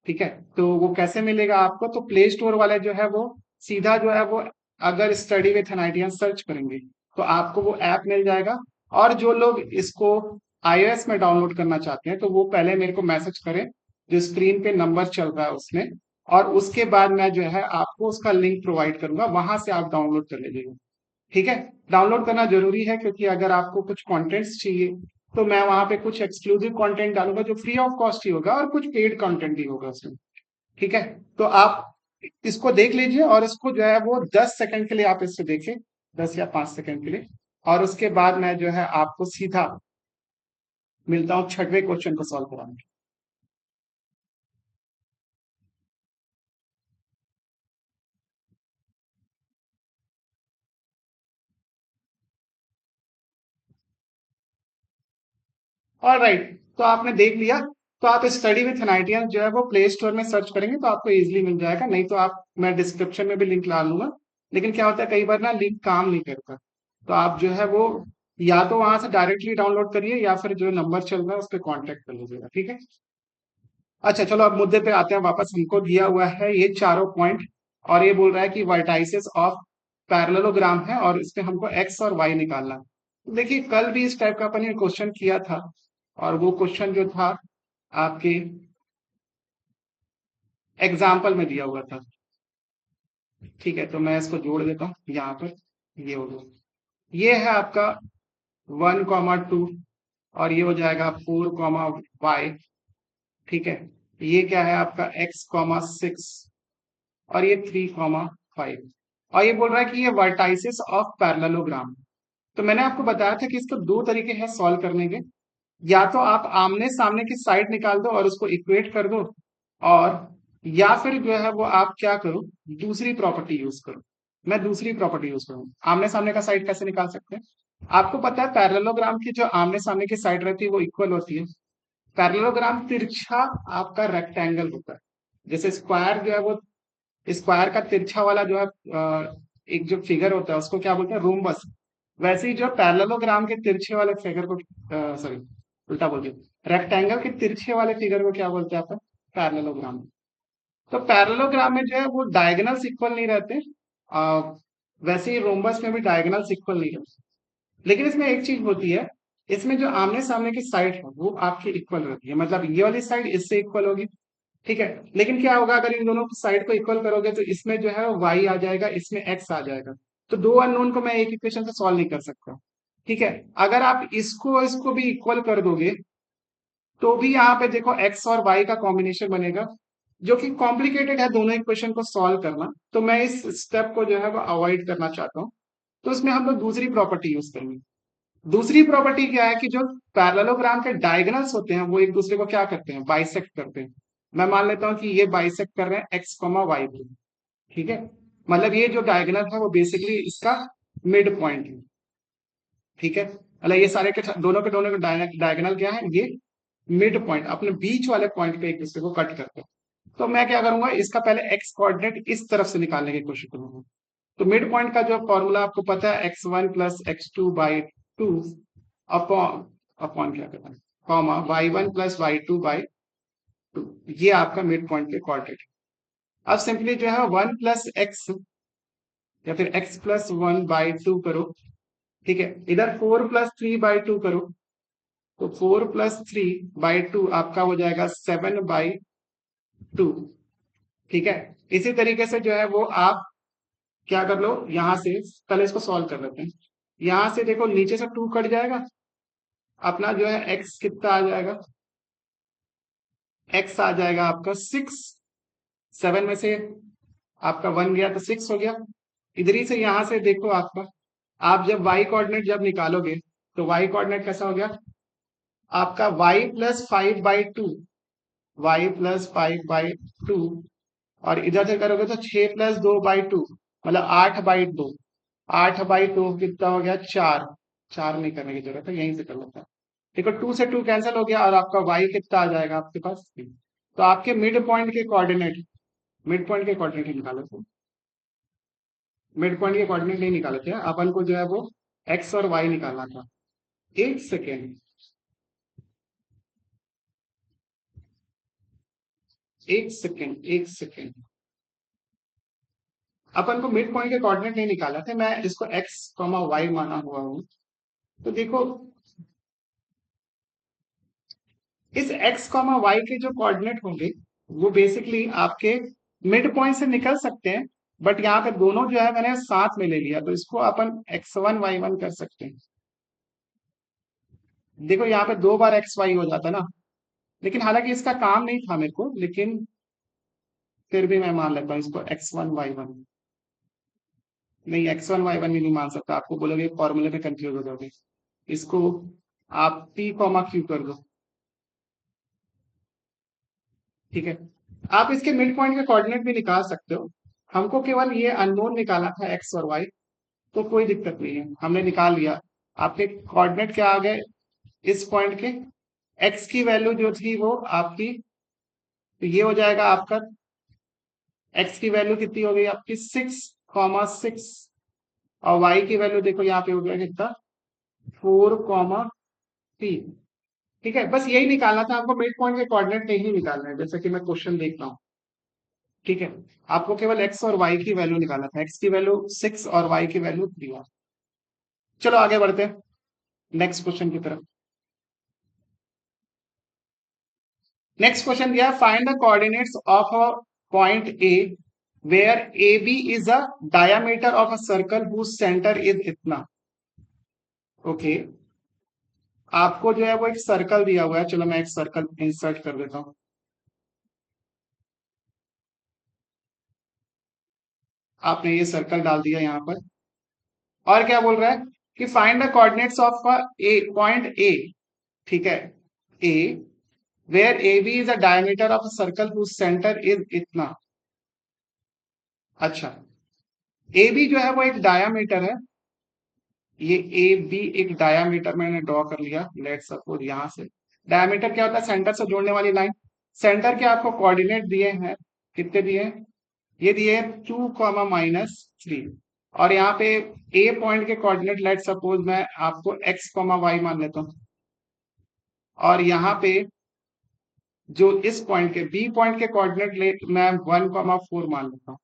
ठीक है, तो वो कैसे मिलेगा आपको, तो प्ले स्टोर वाले जो है वो सीधा जो है वो, अगर स्टडी विथ एन सर्च करेंगे तो आपको वो ऐप मिल जाएगा। और जो लोग इसको iOS में डाउनलोड करना चाहते हैं तो वो पहले मेरे को मैसेज करें, जो स्क्रीन पे नंबर चल रहा है उसमें, और उसके बाद मैं जो है आपको उसका लिंक प्रोवाइड करूंगा, वहां से आप डाउनलोड कर लीजिएगा। ठीक है, डाउनलोड करना जरूरी है, क्योंकि अगर आपको कुछ कंटेंट्स चाहिए तो मैं वहां पे कुछ एक्सक्लूसिव कंटेंट डालूंगा जो फ्री ऑफ कॉस्ट ही होगा, और कुछ पेड कंटेंट भी होगा उसमें। ठीक है, तो आप इसको देख लीजिए, और इसको जो है वो 10 सेकंड के लिए आप इससे देखें, 10 या 5 सेकंड के लिए। और उसके बाद मैं जो है आपको सीधा मिलता हूँ छठवें क्वेश्चन को सॉल्व कराने। ऑल राइट, तो आपने देख लिया। तो आप स्टडी विथ एनआईटीएन जो है वो प्ले स्टोर में सर्च करेंगे तो आपको इजीली मिल जाएगा, नहीं तो आप, मैं डिस्क्रिप्शन में भी लिंक ला लूंगा। लेकिन क्या होता है कई बार ना लिंक काम नहीं करता, तो आप जो है वो या तो वहां से डायरेक्टली डाउनलोड करिए, या फिर जो नंबर चल रहा है उस पर कॉन्टेक्ट कर लीजिएगा। ठीक है, अच्छा चलो अब मुद्दे पे आते हैं वापस। हमको दिया हुआ है ये चारों पॉइंट, और ये बोल रहा है कि वर्टाइसेस ऑफ पैरेललोग्राम है, और इसमें हमको एक्स और वाई निकालना है। देखिए, कल भी इस टाइप का अपन ने क्वेश्चन किया था, और वो क्वेश्चन जो था आपके एग्जाम्पल में दिया हुआ था। ठीक है, तो मैं इसको जोड़ देता हूँ यहाँ पर, ये हो गया, ये है आपका 1,2, और ये हो जाएगा 4,y। ठीक है, ये क्या है आपका x,6, और ये 3,5। और ये बोल रहा है कि ये वर्टाइसेस ऑफ पैरेललोग्राम। तो मैंने आपको बताया था कि इसको दो तरीके हैं सॉल्व करने के, या तो आप आमने सामने की साइड निकाल दो और उसको इक्वेट कर दो, और या फिर जो है वो आप क्या करो, दूसरी प्रॉपर्टी यूज करो। मैं दूसरी प्रॉपर्टी यूज करूँ, आमने सामने का साइड कैसे निकाल सकते हैं। आपको पता है पैरेललोग्राम की जो आमने सामने की साइड रहती है वो इक्वल होती है। पैरेललोग्राम तिरछा आपका रेक्टेंगल होता है, जैसे स्क्वायर जो है वो, स्क्वायर का तिरछा वाला जो है एक जो फिगर होता है उसको क्या बोलते हैं, रोम्बस। वैसे ही जो पैरेललोग्राम के तिरछे वाले फिगर को, सॉरी उल्टा बोल दिया, रेक्टेंगल के तिरछे वाले फिगर को क्या बोलते हैं आप, पैरेललोग्राम। तो पैरेललोग्राम में जो है वो डायगोनल्स इक्वल नहीं रहते, आ, वैसे ही रोम्बस में भी डायगोनल्स इक्वल नहीं रहते। लेकिन इसमें एक चीज होती है, इसमें जो आमने सामने की साइड है वो आपकी इक्वल रहती है, मतलब ये वाली साइड इससे इक्वल होगी। ठीक है, लेकिन क्या होगा अगर इन दोनों साइड को इक्वल करोगे तो इसमें जो है y आ जाएगा, इसमें x आ जाएगा। तो दो अननोन को मैं एक इक्वेशन से सॉल्व नहीं कर सकता। ठीक है, अगर आप इसको इसको भी इक्वल कर दोगे तो भी यहाँ पे देखो x और y का कॉम्बिनेशन बनेगा, जो कि कॉम्प्लिकेटेड है दोनों इक्वेशन को सॉल्व करना। तो मैं इस स्टेप को जो है वो अवॉइड करना चाहता हूँ। तो इसमें हम लोग दूसरी प्रॉपर्टी यूज करेंगे। दूसरी प्रॉपर्टी क्या है कि जो पैरेललोग्राम के डायगोनल्स होते हैं वो एक दूसरे को क्या करते हैं, बाइसेक्ट करते हैं। मैं मान लेता हूं कि ये बाइसेक्ट कर रहे हैं एक्स कॉमा वाई को। ठीक है, मतलब ये जो डायगोनल है वो बेसिकली इसका मिड पॉइंट है। ठीक है, मतलब ये सारे के दोनों के डायगोनल क्या है, ये मिड पॉइंट अपने बीच वाले पॉइंट पे एक दूसरे को कट करते हैं। तो मैं क्या करूंगा, इसका पहले एक्स कोऑर्डिनेट इस तरफ से निकालने की कोशिश करूंगा। तो मिड पॉइंट का जो फॉर्मूला आपको पता है, x1 + x2/2 अपॉन अपॉन क्या कहता है, कॉमा y1 + y2/2, ये आपका मिड पॉइंट के कोऑर्डिनेट। अब सिंपली जो है 1 + x या फिर x + 1/2 करो, ठीक है। इधर 4 + 3/2 करो, तो 4 + 3/2 आपका हो जाएगा 7/2, ठीक है। इसी तरीके से जो है वो आप क्या कर लो, यहां से पहले इसको सॉल्व कर लेते हैं। यहां से देखो नीचे से 2 कट जाएगा, अपना जो है x कितना आ जाएगा, x आ जाएगा आपका 6। 7 में से आपका 1 गया तो 6 हो गया। इधर ही से यहां से देखो आपका, आप जब y कोऑर्डिनेट जब निकालोगे तो y कोऑर्डिनेट कैसा हो गया आपका, y + 5/2, y + 5/2, और इधर से करोगे तो 6 + 2/2, मतलब 8/2। 8/2 कितना हो गया, 4। 4 नहीं करने की जरूरत है, यहीं से कर लेता है। देखो 2 से 2 कैंसिल हो गया, और आपका y कितना आ जाएगा आपके पास 3। तो आपके मिड पॉइंट के कोऑर्डिनेट निकालो थे। मिड पॉइंट के कोऑर्डिनेट नहीं निकाले थे अपन को, जो है वो x और y निकालना था। एक सेकेंड, एक सेकेंड, अपन को मिड पॉइंट के कोऑर्डिनेट नहीं निकाला थे, मैं इसको x, y माना हुआ हूं। तो देखो इस x, y के जो कोऑर्डिनेट होंगे वो बेसिकली आपके मिड पॉइंट से निकल सकते हैं, बट यहाँ पे दोनों जो है मैंने साथ में ले लिया, तो इसको अपन x1 y1 कर सकते हैं। देखो यहाँ पे 2 बार xy हो जाता ना, लेकिन हालांकि इसका काम नहीं था मेरे को, लेकिन फिर भी मैं मान लेता हूँ इसको x1 y1। नहीं, x1 y1 भी नहीं मान सकता, आपको बोलोगे फॉर्मूले पे कंफ्यूज हो जाओगे। इसको आप p, q कर दो, ठीक है। आप इसके मिड पॉइंट के कोऑर्डिनेट भी निकाल सकते हो, हमको केवल ये अननोन निकाला था x और y, तो कोई दिक्कत नहीं है, हमने निकाल लिया। आपके कोऑर्डिनेट क्या आ गए इस पॉइंट के, x की वैल्यू जो थी वो आपकी, तो ये हो जाएगा आपका, x की वैल्यू कितनी हो गई आपकी 6,6, और y की वैल्यू देखो यहाँ पे हो गया कितना 4,3, ठीक है। बस यही निकालना था आपको, मिड पॉइंट के कोऑर्डिनेट नहीं निकालना है, जैसा कि मैं क्वेश्चन देख रहा हूँ, ठीक है। आपको केवल x और y की वैल्यू निकालना था, x की वैल्यू 6 और y की वैल्यू 3। चलो आगे बढ़ते हैं नेक्स्ट क्वेश्चन की तरफ। नेक्स्ट क्वेश्चन दिया, find the coordinates of a point A where A B is a diameter of a circle whose centre is इतना। ओके, आपको जो है वो एक सर्कल दिया हुआ है, चलो मैं एक सर्कल इंसर्ट कर देता हूं। आपने ये सर्कल डाल दिया यहां पर, और क्या बोल रहा है कि find the coordinates of A point A, ठीक है, A where A B is a diameter of a circle whose centre is इतना। अच्छा, ए बी जो है वो एक डायामीटर है, ये ए बी एक डायामीटर मैंने ड्रॉ कर लिया, लेट सपोज यहां से। डायामीटर क्या होता है, सेंटर से जोड़ने वाली लाइन। सेंटर के आपको कोऑर्डिनेट दिए हैं, कितने दिए हैं, ये दिए हैं 2, -3, और यहाँ पे ए पॉइंट के कोऑर्डिनेट लेट सपोज मैं आपको x, y मान लेता हूँ, और यहाँ पे जो इस पॉइंट के बी पॉइंट के कोऑर्डिनेट ले मैं 1, 4 मान लेता हूँ।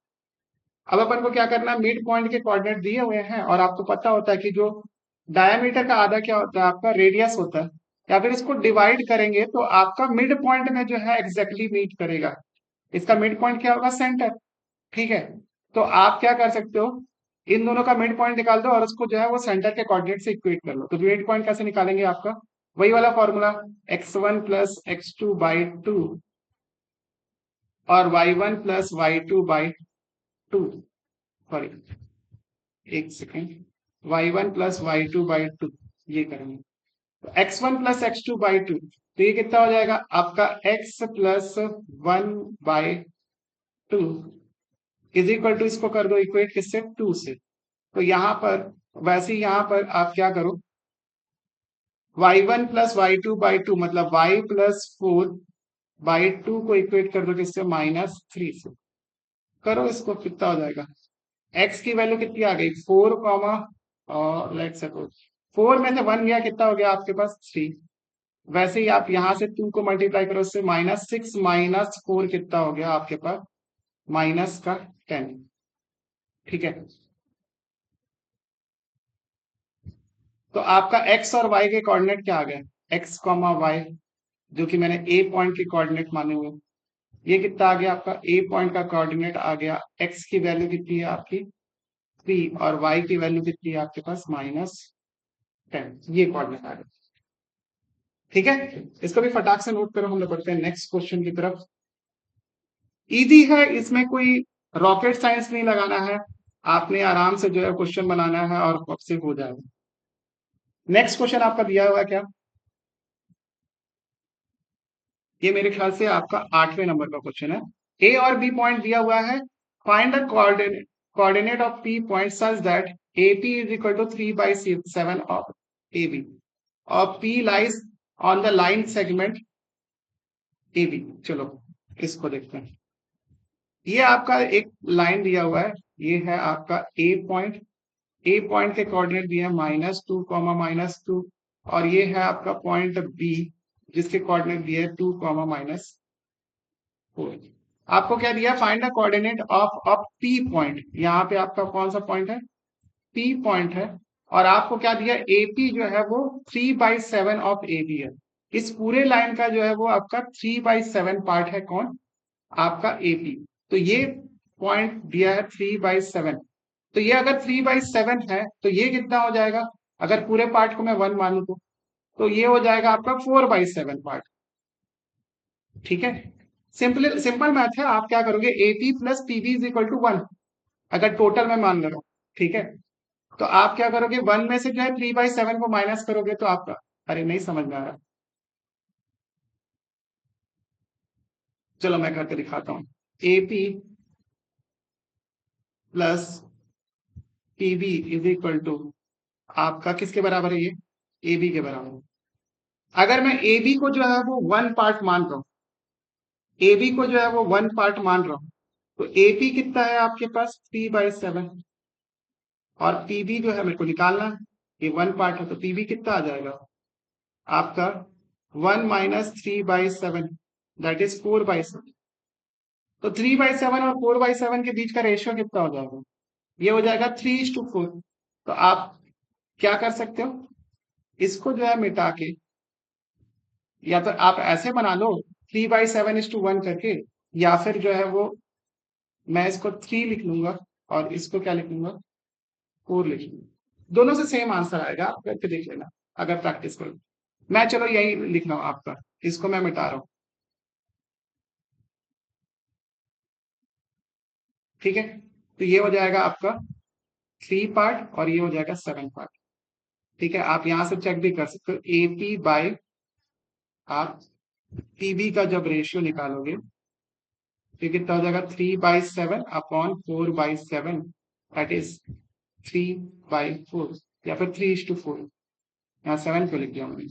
अब अपन को क्या करना है, मिड पॉइंट के कोऑर्डिनेट दिए हुए हैं, और आपको पता होता है कि जो डायमीटर का आधा क्या होता है आपका रेडियस होता है, या फिर इसको डिवाइड करेंगे तो आपका मिड पॉइंट में जो है एग्जैक्टली मीट करेगा। इसका मिड पॉइंट क्या होगा, सेंटर, ठीक है। तो आप क्या कर सकते हो, इन दोनों का मिड पॉइंट निकाल दो और उसको जो है वो सेंटर के कोऑर्डिनेट से इक्वेट कर लो। तो मिड पॉइंट कैसे निकालेंगे आपका, वही वाला फॉर्मूला, x1 + x2/2 और y1 + y2/2, सॉरी एक सेकेंड, y1 + y2/2, ये करेंगे। तो x1 + x2/2, तो ये कितना हो जाएगा आपका x + 1/2 इज इक्वल टू, इसको कर दो इक्वेट किससे, 2 से। तो यहां पर वैसे ही यहां पर आप क्या करो, y1 + y2/2 मतलब y + 4 बाई 2 को इक्वेट कर दो किससे, -3 से। करो इसको, कितना हो जाएगा, x की वैल्यू कितनी आ गई 4 कॉमा, और लेट्स सपोज 4 में से 1 गया, कितना हो गया आपके पास 3। वैसे ही आप यहां से 2 को मल्टीप्लाई करो इससे, -6 -4 कितना हो गया आपके पास, -10। ठीक है, तो आपका x और y के कोऑर्डिनेट क्या आ गए, x कॉमा वाई, जो कि मैंने a पॉइंट के कोऑर्डिनेट माने हुए। ये कितना आ गया आपका, a पॉइंट का कोऑर्डिनेट आ गया, x की वैल्यू कितनी है आपकी 3, और y की वैल्यू कितनी है आपके पास -10। ये कोऑर्डिनेट आ गया। ठीक है, इसको भी फटाक से नोट करो, हम लोग बढ़ते हैं नेक्स्ट क्वेश्चन की तरफ। इजी है, इसमें कोई रॉकेट साइंस नहीं लगाना है, आपने आराम से जो है क्वेश्चन बनाना है और कब से हो जाएगा। नेक्स्ट क्वेश्चन आपका दिया हुआ है क्या, ये मेरे ख्याल से आपका 8वें नंबर का क्वेश्चन है। ए और बी पॉइंट दिया हुआ है, find the coordinate of P point such that A P is equal to 3/7 of A B और P lies on the line segment A B. चलो इसको देखते हैं। ये आपका एक लाइन दिया हुआ है, ये है आपका ए पॉइंट के कोऑर्डिनेट दिए हैं -2 -2, और ये है आपका पॉइंट बी जिसके कोऑर्डिनेट दिए हैं 2 -4। आपको क्या दिया, find the coordinate of a P point, यहाँ पे आपका कौन सा पॉइंट है, पी पॉइंट है, और आपको क्या दिया, एपी जो है वो 3/7 ऑफ ए बी है। इस पूरे लाइन का जो है वो आपका 3/7 पार्ट है, कौन, आपका एपी। तो ये पॉइंट दिया है 3/7, तो ये अगर 3/7 है तो ये कितना हो जाएगा, अगर पूरे पार्ट को मैं 1 मानू तो ये हो जाएगा आपका 4/7 पार्ट। ठीक है, सिंपल सिंपल मैथ है, आप क्या करोगे, AP plus PB is equal to 1, अगर टोटल में मान ले रहा हूं। ठीक है, तो आप क्या करोगे, 1 में से जो है 3/7 को माइनस करोगे तो आपका, अरे नहीं समझ में आ रहा, चलो मैं करके दिखाता हूं। AP plus PB is equal to आपका किसके बराबर है, ये ए बी के बराबर है। अगर मैं ए बी को जो है वो 1 पार्ट मान रहा हूं, ए बी को जो है वो 1 पार्ट मान रहा हूं, तो ए पी कितना है आपके पास 3/7, और पीबी जो है मेरे को निकालना है, ये 1 पार्ट है, तो पीबी कितना आ जाएगा आपका 1 -3/7, दैट इज 4/7। तो 3/7 और 4/7 के बीच का रेशियो कितना हो जाएगा, ये हो जाएगा 3:4। तो आप क्या कर सकते हो, इसको जो है मिटा के, या तो आप ऐसे बना लो 3/7:1 करके, या फिर जो है वो मैं इसको 3 लिख लूंगा और इसको क्या लिख लूंगा 4 लिख लूंगा, दोनों से सेम आंसर आएगा, आप करके देख लेना अगर प्रैक्टिस करो। मैं चलो यही लिख रहा हूं आपका, इसको मैं मिटा रहा हूं। ठीक है, तो ये हो जाएगा आपका 3 पार्ट और ये हो जाएगा 7 पार्ट। ठीक है, आप यहां से चेक भी कर सकते हो, एपी बाय आप पीबी का जब रेशियो निकालोगे तो कितना हो जाएगा 3/7 अपॉन 4/7, दैट इज 3/4, या फिर 3:4, यहाँ 7 को लिख दिया मैंने।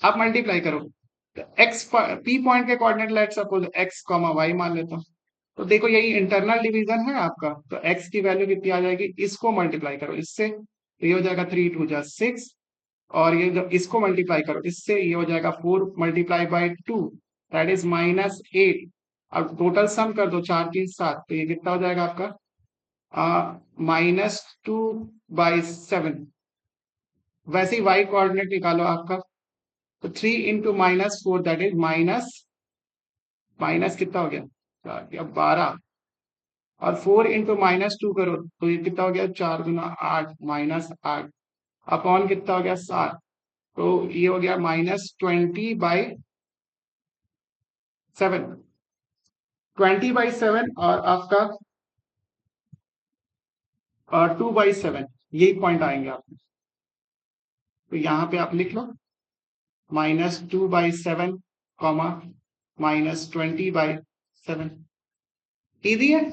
आप मल्टीप्लाई करो, तो एक्स पी पॉइंट के coordinate let suppose x comma y मान लेता हूँ, तो देखो यही इंटरनल डिवीजन है आपका, तो x की वैल्यू कितनी आ जाएगी, इसको मल्टीप्लाई करो इससे, तो ये हो जाएगा 3×2 = 6, और ये जब इसको मल्टीप्लाई करो इससे, ये हो जाएगा 4 × 2, दैट इज -8। अब टोटल सम कर दो, 4×3 = 7, तो ये कितना हो जाएगा आपका -2/7। वैसे ही y कोऑर्डिनेट निकालो आपका, तो 3 × -4, दैट इज माइनस माइनस कितना हो गया, 12, और 4 × -2 करो तो ये कितना हो गया, 4×8 -8, अपॉन कितना हो गया 7, तो ये हो गया -20/7, 20/7 और आपका 2/7, यही पॉइंट आएंगे आपके। तो यहाँ पे आप लिख लो -2/7 कॉमा -20/7, इजी है।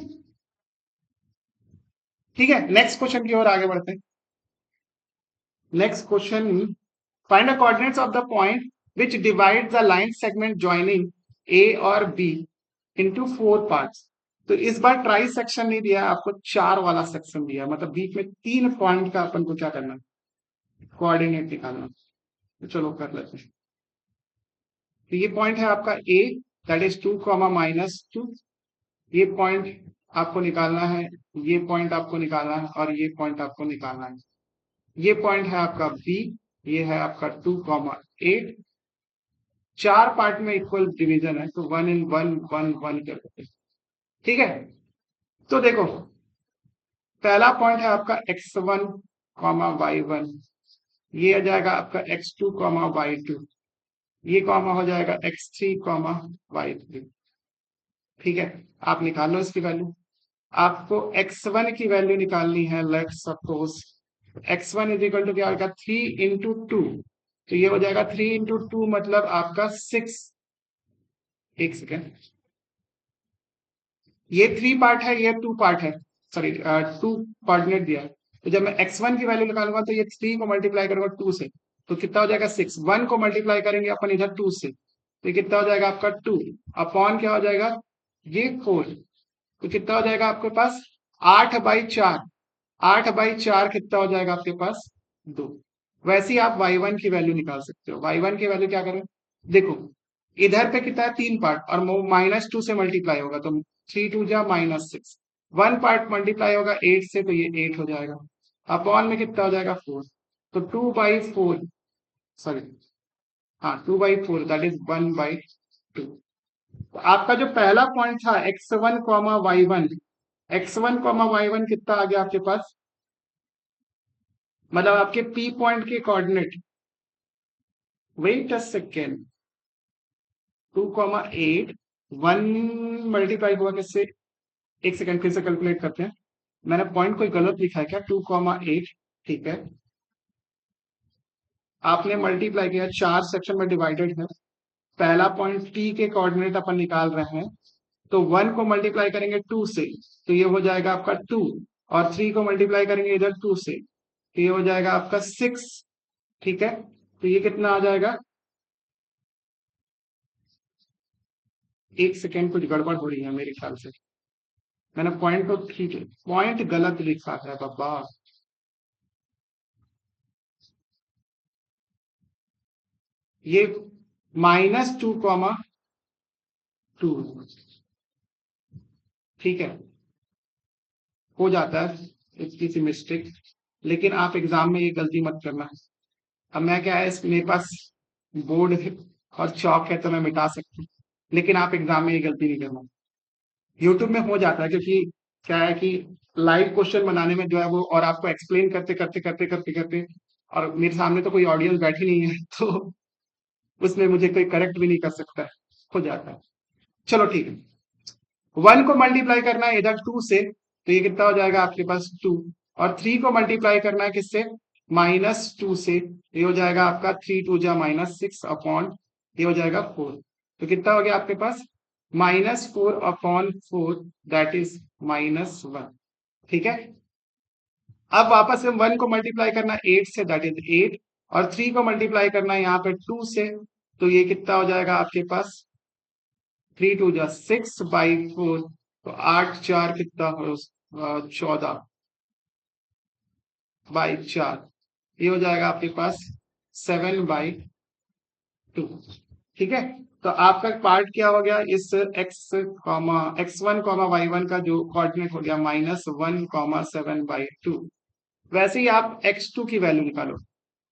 ठीक है, नेक्स्ट क्वेश्चन की ओर आगे बढ़ते हैं। Next question, find the coordinates of the point which divide the line segment joining A और बी इंटू 4 पार्ट्स। तो इस बार ट्राई सेक्शन नहीं दिया, आपको 4 वाला सेक्शन दिया, मतलब बीच में 3 पॉइंट का अपन को क्या करना है, कोऑर्डिनेट निकालना। तो चलो कर लेते हैं। तो ये पॉइंट है आपका ए, दैट इज 2, -2। ये पॉइंट आपको निकालना है, ये पॉइंट आपको निकालना है, और ये पॉइंट आपको निकालना है। ये पॉइंट है आपका बी, ये है आपका 2, 8। 4 पार्ट में इक्वल डिवीजन है, तो 1 इन 1 1 1 कर देते हैं। ठीक है, तो देखो पहला पॉइंट है आपका x1, y1, ये आ जाएगा आपका x2, y2, ये कॉमा हो जाएगा x3, y3। ठीक है, आप निकाल लो इसकी वैल्यू। आपको x1 की वैल्यू निकालनी है, let suppose x1 is equal to क्या होगा, 3 × 2। तो ये हो जाएगा 3 × 2 मतलब आपका 6। एक सेकेंड, ये 3 पार्ट है, ये 2 पार्ट है, सॉरी 2 कोऑर्डिनेट दिया है। तो जब मैं x1 की वैल्यू निकालूंगा तो ये 3 को मल्टीप्लाई करूंगा 2 से, तो कितना हो जाएगा 6। 1 को मल्टीप्लाई करेंगे अपन इधर 2 से, तो ये कितना हो जाएगा आपका 2 अपॉन क्या हो जाएगा, ये 4। तो कितना हो जाएगा आपके पास 8/4। 8/4 कितना हो जाएगा आपके पास, 2। वैसे ही आप y1 की वैल्यू निकाल सकते हो। y1 की वैल्यू क्या करें, देखो इधर पे कितना है 3 पार्ट, और -2 से मल्टीप्लाई होगा, तो 3 × 2 = -6। 1 पार्ट मल्टीप्लाई होगा 8 से, तो ये 8 हो जाएगा, अपॉन में कितना हो जाएगा 4। तो 2/4, सॉरी हाँ 2/4 दैट इज 1/2। तो आपका जो पहला पॉइंट था x1, y1 कितना आ गया आपके पास, मतलब आपके P पॉइंट के coordinate. Wait a second, 2, 8, 1 multiply हुआ किससे, एक सेकंड फिर से कैलकुलेट करते हैं। मैंने पॉइंट कोई गलत लिखा है क्या, 2, 8, ठीक है। आपने मल्टीप्लाई किया, 4 सेक्शन में डिवाइडेड है। पहला पॉइंट टी के कोऑर्डिनेट अपन निकाल रहे हैं, तो 1 को मल्टीप्लाई करेंगे 2 से, तो ये हो जाएगा आपका 2, और 3 को मल्टीप्लाई करेंगे इधर 2 से, तो ये हो जाएगा आपका 6। ठीक है, तो ये कितना आ जाएगा, एक सेकेंड कुछ गड़बड़ हो रही है मेरे ख्याल से, मैंने पॉइंट तो ठीक है, पॉइंट गलत लिखा है बाबा। ये -2, 2, ठीक है, हो जाता है इतनी सी मिस्टेक, लेकिन आप एग्जाम में ये गलती मत करना। अब मैं क्या है, मेरे पास बोर्ड है और चौक है, तो मैं मिटा सकता हूँ, लेकिन आप एग्जाम में ये गलती नहीं करना। यूट्यूब में हो जाता है, क्योंकि क्या है कि लाइव क्वेश्चन बनाने में जो है वो, और आपको एक्सप्लेन करते करते करते करते करते, और मेरे सामने तो कोई ऑडियंस बैठी नहीं है तो उसमें मुझे कोई करेक्ट भी नहीं कर सकता है, हो जाता है। चलो ठीक है, 1 को मल्टीप्लाई करना है इधर 2 से, तो ये कितना हो जाएगा आपके पास 2, और 3 को मल्टीप्लाई करना है किससे, -2 से, ये हो जाएगा आपका 3 × 2 = -6 अपॉन, ये हो जाएगा 4। तो कितना हो गया आपके पास, -4/4 दैट इज -1। ठीक है, अब वापस से 1 को मल्टीप्लाई करना है 8 से, दैट इज 8, और 3 को मल्टीप्लाई करना है यहाँ पे 2 से, तो ये कितना हो जाएगा आपके पास, 3 × 2 = 6/4, तो 8×4 कितना हो, 14/4, ये हो जाएगा आपके पास 7/2। ठीक है, तो आपका पार्ट क्या हो गया, इस x1, y1 का जो कोऑर्डिनेट हो गया -1, 7/2। वैसे ही आप x2 की वैल्यू निकालो।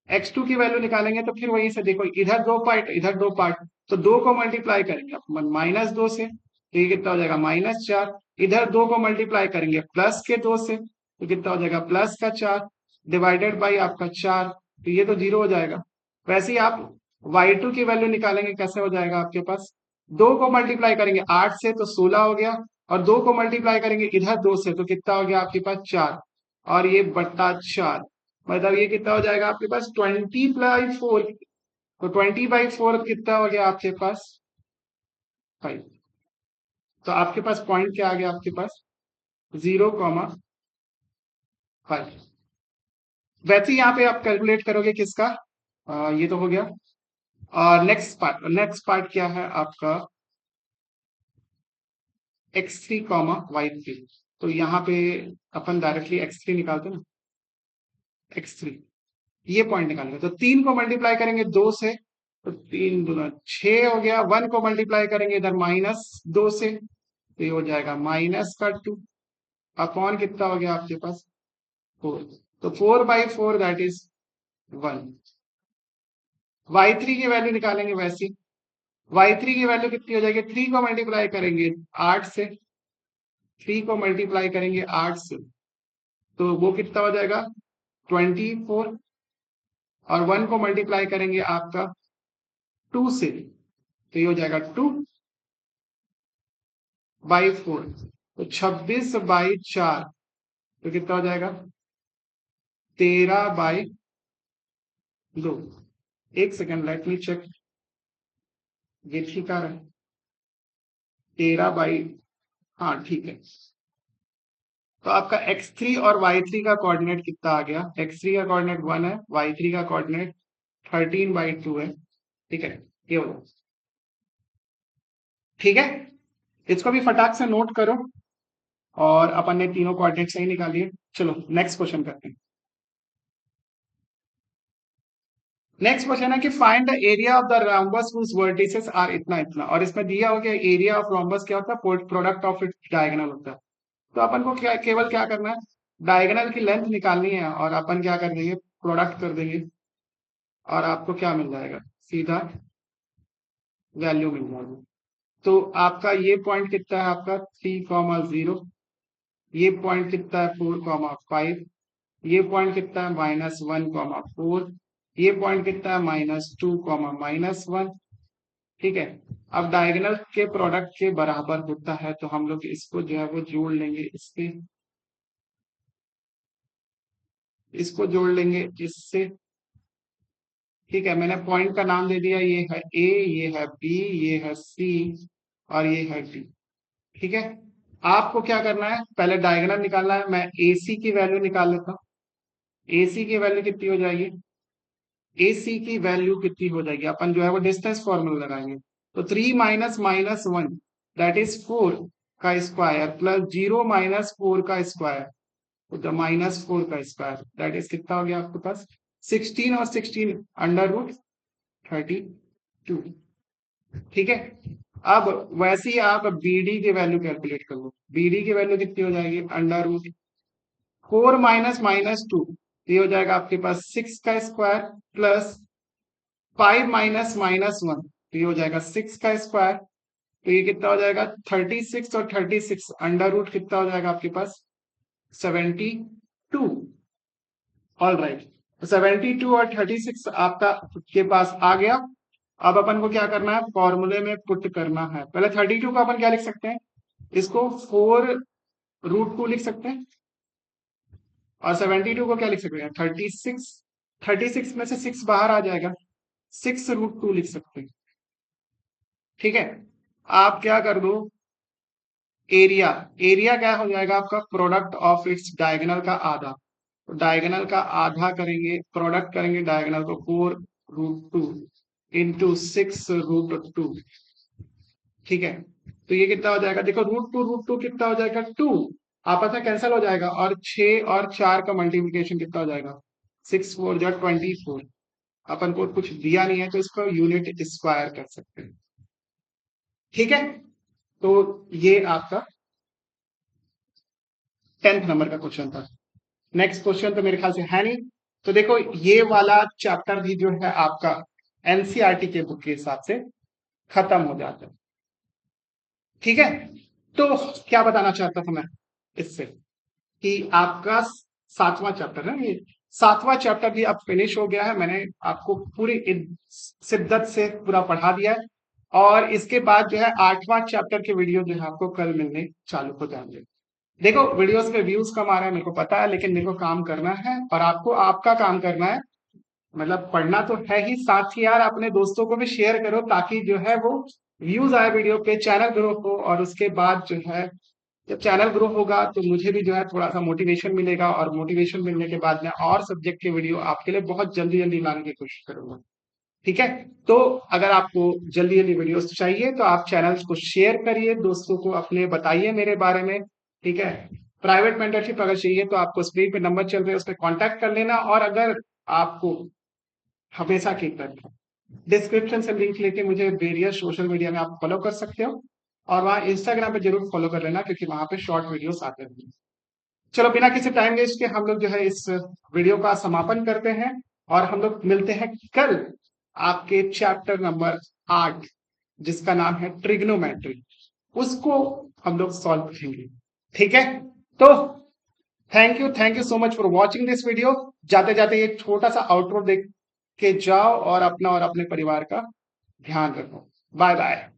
x2 की वैल्यू निकालेंगे तो फिर वहीं से देखो, इधर 2 पार्ट इधर 2 पार्ट, तो 2 को मल्टीप्लाई करेंगे अपन -2 से, तो ये कितना हो जाएगा -4। इधर 2 को मल्टीप्लाई करेंगे प्लस के 2 से, तो कितना हो जाएगा +4, डिवाइडेड बाई आपका 4, तो ये तो 0 हो जाएगा। वैसे ही आप y2 की वैल्यू निकालेंगे, कैसे हो जाएगा आपके पास, 2 को मल्टीप्लाई करेंगे 8 से, तो 16 हो गया, और 2 को मल्टीप्लाई करेंगे इधर 2 से, तो कितना हो गया आपके पास 4, और ये बट्टा 4, मतलब ये कितना हो जाएगा आपके पास 20/4। तो 20/4 कितना हो गया आपके पास 5। तो आपके पास पॉइंट क्या आ गया आपके पास 0,5। वैसे ही यहाँ पे आप कैलकुलेट करोगे किसका, ये तो हो गया और नेक्स्ट पार्ट क्या है आपका, x3 कॉमा y3। तो यहाँ पे अपन डायरेक्टली x3 निकालते हैं ना, x3 ये पॉइंट निकालेंगे। तो 3 को मल्टीप्लाई करेंगे 2 से, तो 3 दूना 6 हो गया। 1 को मल्टीप्लाई करेंगे इधर -2 से, तो ये हो जाएगा -2 अपॉन कितना हो गया आपके पास 4। तो 4/4 दैट इज 1। y3 की वैल्यू निकालेंगे वैसे। y3 की वैल्यू कितनी हो जाएगी, 3 को मल्टीप्लाई करेंगे 8 से, 3 को मल्टीप्लाई करेंगे 8 से, तो वो कितना हो जाएगा 24। और 1 को मल्टीप्लाई करेंगे आपका 2 से, तो ये हो जाएगा 2/4। तो 26/4, तो कितना हो जाएगा 13/2। एक सेकेंड, लेट मी चेक, ये ठीक आ रहा है 13 बाई, हाँ ठीक है। तो आपका x3 और y3 का कोऑर्डिनेट कितना आ गया, x3 का कोऑर्डिनेट 1 है, y3 का कोऑर्डिनेट 13/2 है। ठीक है, ये हो जाए। ठीक है, इसको भी फटाक से नोट करो। और अपन ने तीनों कोऑर्डिनेट सही निकाली है। चलो नेक्स्ट क्वेश्चन करते हैं। नेक्स्ट क्वेश्चन है कि find the area of the rhombus whose vertices are इतना इतना। और इसमें दिया हो गया एरिया ऑफ रोम्बस क्या होता है, प्रोडक्ट ऑफ इट्स डायगोनल होता है। तो अपन को क्या केवल क्या करना है, डायगोनल की लेंथ निकालनी है और अपन क्या कर देंगे, प्रोडक्ट कर देंगे और आपको क्या मिल जाएगा, सीधा वैल्यू मिल जाएगी। तो आपका ये पॉइंट कितना है आपका 3,0, ये पॉइंट कितना है 4,5, ये पॉइंट कितना है -1,4, ये पॉइंट कितना है -2, ठीक है। अब डायगोनल के प्रोडक्ट के बराबर होता है, तो हम लोग इसको जो है वो जोड़ लेंगे, इसको जोड़ लेंगे इससे। ठीक है, मैंने पॉइंट का नाम दे दिया, ये है ए, ये है बी, ये है सी और ये है डी। ठीक है, आपको क्या करना है, पहले डायगोनल निकालना है। मैं AC की वैल्यू निकाल लेता हूँ। AC की वैल्यू कितनी हो जाएगी, AC की वैल्यू कितनी हो जाएगी, अपन जो है वो डिस्टेंस फॉर्मूला लगाएंगे। तो 3 माइनस -1 दैट इज 4 का स्क्वायर प्लस 0 -4 का स्क्वायर, तो -4 का स्क्वायर दैट इज कितना हो गया आपके पास 16 और 16 √32। ठीक है, अब वैसे ही आप BD की वैल्यू कैलकुलेट कर लो। BD की वैल्यू कितनी हो जाएगी, √4 माइनस -2, ये हो जाएगा आपके पास 6 का स्क्वायर प्लस 5 माइनस -1, तो ये हो जाएगा 6 का स्क्वायर। तो ये कितना हो जाएगा 36 और 36 अंडर रूट कितना हो जाएगा आपके पास 72। ऑल राइट, 72 और 36 आपका के पास आ गया। अब अपन को क्या करना है, फॉर्मूले में पुट करना है। पहले 32 को अपन क्या लिख सकते हैं, इसको 4√2 लिख सकते हैं। और 72 को क्या लिख सकते हैं, 36, 36 में से 6 बाहर आ जाएगा, 6√2 लिख सकते हैं। ठीक है, आप क्या कर दो, एरिया, एरिया क्या हो जाएगा आपका, प्रोडक्ट ऑफ इट्स डायगोनल का आधा। तो डायगोनल का आधा करेंगे, प्रोडक्ट करेंगे डायगोनल को, 4√2 इंटू 6√2। ठीक है, तो ये कितना हो जाएगा, देखो √2 कितना हो जाएगा 2, आपस में कैंसिल हो जाएगा। और 6 और 4 का मल्टीप्लीकेशन कितना हो जाएगा 6 4 जा 24। अपन को कुछ दिया नहीं है तो इसको यूनिट स्क्वायर कर सकते हैं। ठीक है, तो ये आपका 10th नंबर का क्वेश्चन था। नेक्स्ट क्वेश्चन तो मेरे ख्याल से है नहीं। तो देखो ये वाला चैप्टर भी जो है आपका NCERT के बुक के हिसाब से खत्म हो जाता है। ठीक है, तो क्या बताना चाहता था मैं इससे, कि आपका 7वां चैप्टर है, ये 7वां चैप्टर भी अब फिनिश हो गया है। मैंने आपको पूरी शिद्दत से पूरा पढ़ा दिया है। और इसके बाद जो है 8वां चैप्टर के वीडियो जो है आपको कल मिलने चालू हो जाएंगे। देखो वीडियोस पे व्यूज कम आ रहे हैं मेरे को पता है, लेकिन मेरे को काम करना है और आपको आपका काम करना है। मतलब पढ़ना तो है ही, साथ ही यार अपने दोस्तों को भी शेयर करो, ताकि जो है वो व्यूज आए वीडियो पे, चैनल ग्रो हो। और उसके बाद जो है जब चैनल ग्रो होगा तो मुझे भी जो है थोड़ा सा मोटिवेशन मिलेगा, और मोटिवेशन मिलने के बाद मैं और सब्जेक्ट के वीडियो आपके लिए बहुत जल्दी जल्दी लाने की कोशिश करूंगा। ठीक है। तो अगर आपको जल्दी जल्दी वीडियोस चाहिए तो आप चैनल को शेयर करिए, दोस्तों को अपने बताइए मेरे बारे में। ठीक है। प्राइवेट मेंटरशिप अगर चाहिए तो आपको स्क्रीन पे नंबर चल रहे हैं, उस पर कॉन्टैक्ट कर लेना। और अगर आपको हमेशा की तरह डिस्क्रिप्शन से लिंक लेके मुझे वेरियस सोशल मीडिया में आप फॉलो कर सकते हो, और वहाँ इंस्टाग्राम पे जरूर फॉलो कर लेना, क्योंकि वहां पे शॉर्ट वीडियोस आते हैं। चलो बिना किसी टाइम वेस्ट के हम लोग जो है इस वीडियो का समापन करते हैं, और हम लोग मिलते हैं कल आपके चैप्टर नंबर 8, जिसका नाम है ट्रिग्नोमेट्री। उसको हम लोग सॉल्व करेंगे। ठीक है। तो thank you so much for watching this video. जाते जाते ये छोटा सा आउटरो देख के जाओ, और अपना और अपने परिवार का ध्यान रखो। Bye bye.